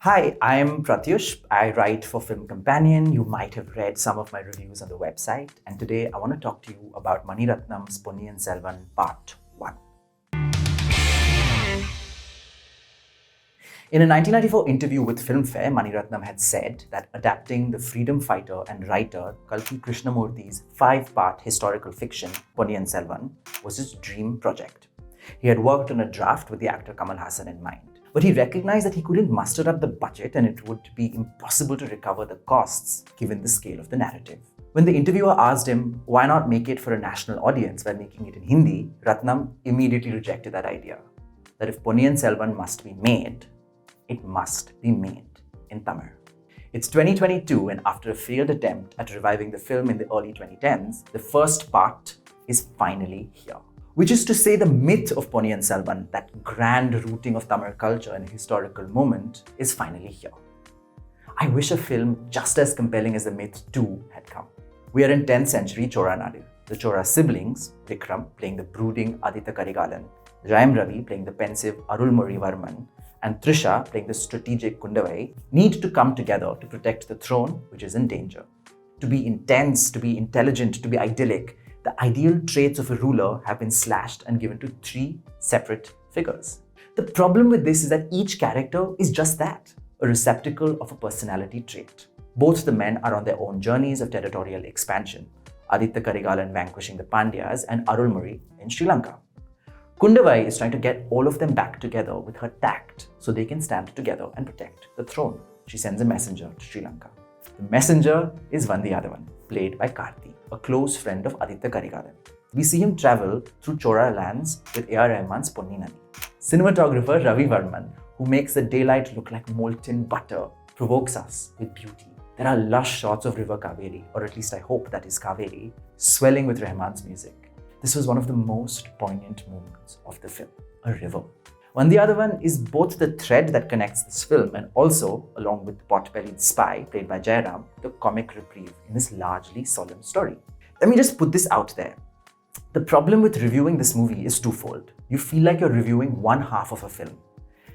Hi, I'm Prathyush. I write for Film Companion. You might have read some of my reviews on the website. And today I want to talk to you about Mani Ratnam's Ponniyin Selvan Part 1. In a 1994 interview with Filmfare, Mani Ratnam had said that adapting the freedom fighter and writer Karthi Krishnamurthy's 5-part historical fiction, Ponniyin Selvan, was his dream project. He had worked on a draft with the actor Kamal Haasan in mind. But he recognized that he couldn't muster up the budget and it would be impossible to recover the costs given the scale of the narrative. When the interviewer asked him why not make it for a national audience by making it in Hindi, Ratnam immediately rejected that idea. That if Ponniyin Selvan must be made, it must be made in Tamil. It's 2022 and after a failed attempt at reviving the film in the early 2010s, the first part is finally here. Which is to say the myth of Ponniyin Selvan, that grand rooting of Tamil culture in a historical moment, is finally here. I wish a film just as compelling as the myth too had come. We are in 10th century Chola Nadu. The Chola siblings, Vikram playing the brooding Aditya Karigalan, Jayam Ravi playing the pensive Arulmozhi Varman, and Trisha playing the strategic Kundavai, need to come together to protect the throne which is in danger. To be intense, to be intelligent, to be idyllic, the ideal traits of a ruler have been slashed and given to 3 separate figures. The problem with this is that each character is just that, a receptacle of a personality trait. Both the men are on their own journeys of territorial expansion, Aditya Karigalan vanquishing the Pandyas and Arulmozhi in Sri Lanka. Kundavai is trying to get all of them back together with her tact so they can stand together and protect the throne. She sends a messenger to Sri Lanka. The messenger is Vandiyadavan, played by Karthi, a close friend of Aditya Karigalan. We see him travel through Chola lands with A.R. Rahman's Ponni Nadi. Cinematographer Ravi Varman, who makes the daylight look like molten butter, provokes us with beauty. There are lush shots of River Kaveri, or at least I hope that is Kaveri, swelling with Rahman's music. This was one of the most poignant moments of the film, a river. Vandiyadavan is both the thread that connects this film and also, along with the pot-bellied spy played by Jayam, the comic reprieve in this largely solemn story. Let me just put this out there. The problem with reviewing this movie is twofold. You feel like you're reviewing one half of a film.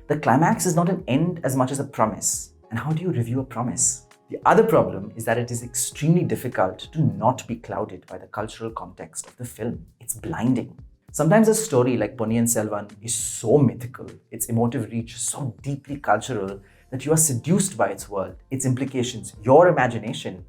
The climax is not an end as much as a promise. And how do you review a promise? The other problem is that it is extremely difficult to not be clouded by the cultural context of the film. It's blinding. Sometimes a story like Ponniyin Selvan is so mythical, its emotive reach so deeply cultural, that you are seduced by its world, its implications, your imagination.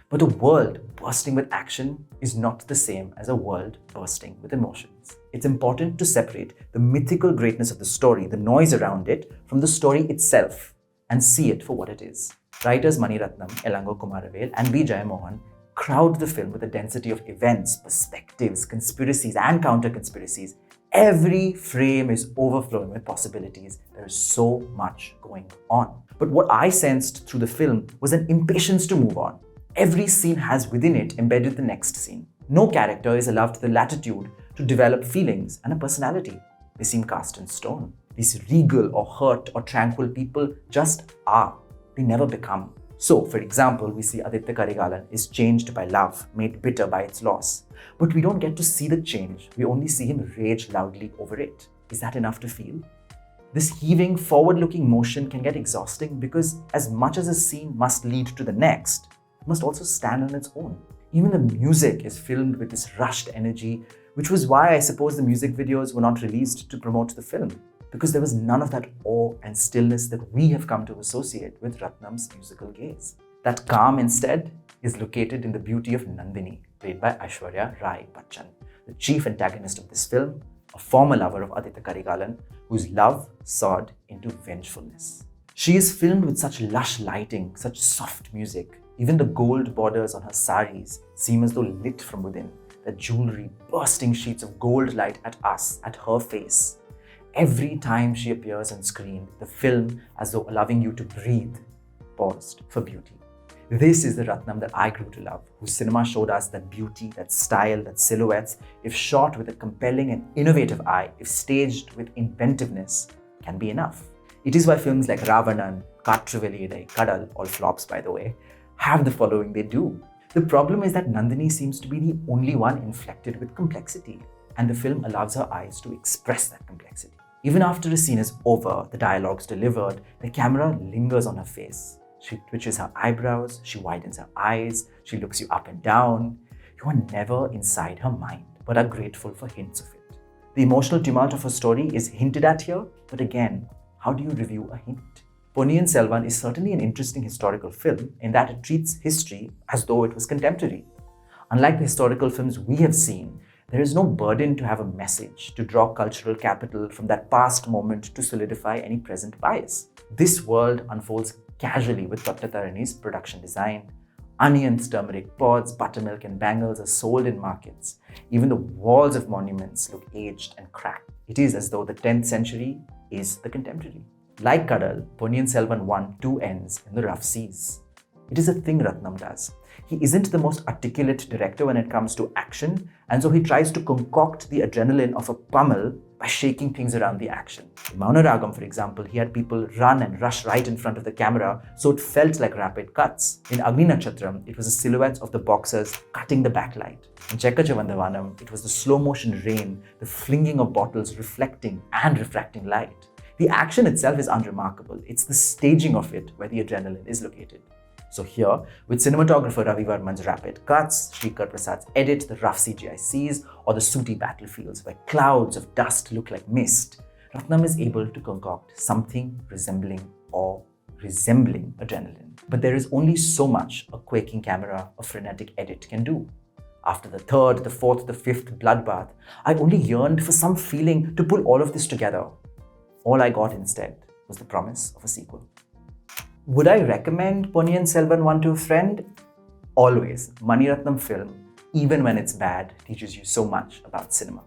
But a world bursting with action is not the same as a world bursting with emotions. It's important to separate the mythical greatness of the story, the noise around it, from the story itself and see it for what it is. Writers Mani Ratnam, Elango Kumaravel and B. Jayamohan crowd the film with a density of events, perspectives, conspiracies and counter-conspiracies. Every frame is overflowing with possibilities. There is so much going on. But what I sensed through the film was an impatience to move on. Every scene has within it embedded the next scene. No character is allowed the latitude to develop feelings and a personality. They seem cast in stone. These regal or hurt or tranquil people just are. They never become. So, for example, we see Aditya Karigalan is changed by love, made bitter by its loss. But we don't get to see the change. We only see him rage loudly over it. Is that enough to feel? This heaving, forward-looking motion can get exhausting because as much as a scene must lead to the next, it must also stand on its own. Even the music is filmed with this rushed energy, which was why I suppose the music videos were not released to promote the film. Because there was none of that awe and stillness that we have come to associate with Ratnam's musical gaze. That calm instead is located in the beauty of Nandini, played by Aishwarya Rai Bachchan, the chief antagonist of this film, a former lover of Aditya Karigalan, whose love soared into vengefulness. She is filmed with such lush lighting, such soft music. Even the gold borders on her saris seem as though lit from within, the jewelry bursting sheets of gold light at us, at her face. Every time she appears on screen, the film, as though allowing you to breathe, paused for beauty. This is the Ratnam that I grew to love, whose cinema showed us that beauty, that style, that silhouettes, if shot with a compelling and innovative eye, if staged with inventiveness, can be enough. It is why films like Ravanan, Kaatruveliyidai, Kadal, all flops by the way, have the following they do. The problem is that Nandini seems to be the only one inflected with complexity, and the film allows her eyes to express that complexity. Even after a scene is over, the dialogue's delivered, the camera lingers on her face. She twitches her eyebrows, she widens her eyes, she looks you up and down. You are never inside her mind, but are grateful for hints of it. The emotional tumult of her story is hinted at here, but again, how do you review a hint? Ponniyin Selvan is certainly an interesting historical film in that it treats history as though it was contemporary. Unlike the historical films we have seen, there is no burden to have a message, to draw cultural capital from that past moment to solidify any present bias. This world unfolds casually with Prathyush production design. Onions, turmeric pods, buttermilk and bangles are sold in markets. Even the walls of monuments look aged and cracked. It is as though the 10th century is the contemporary. Like Kadal, Ponniyin Selvan 1 too ends in the rough seas. It is a thing Ratnam does. He isn't the most articulate director when it comes to action, and so he tries to concoct the adrenaline of a pummel by shaking things around the action. In Maunaragam, for example, he had people run and rush right in front of the camera, so it felt like rapid cuts. In Agni Nakshatram, it was the silhouettes of the boxers cutting the backlight. In Chekkachavandavanam, it was the slow motion rain, the flinging of bottles reflecting and refracting light. The action itself is unremarkable. It's the staging of it where the adrenaline is located. So here, with cinematographer Ravi Varman's rapid cuts, Shrikar Prasad's edit, the rough CGI seas, or the sooty battlefields where clouds of dust look like mist, Ratnam is able to concoct something resembling adrenaline. But there is only so much a quaking camera, a frenetic edit can do. After the third, the fourth, the fifth bloodbath, I only yearned for some feeling to pull all of this together. All I got instead was the promise of a sequel. Would I recommend Ponniyin Selvan 1 to a friend? Always. Mani Ratnam film, even when it's bad, teaches you so much about cinema.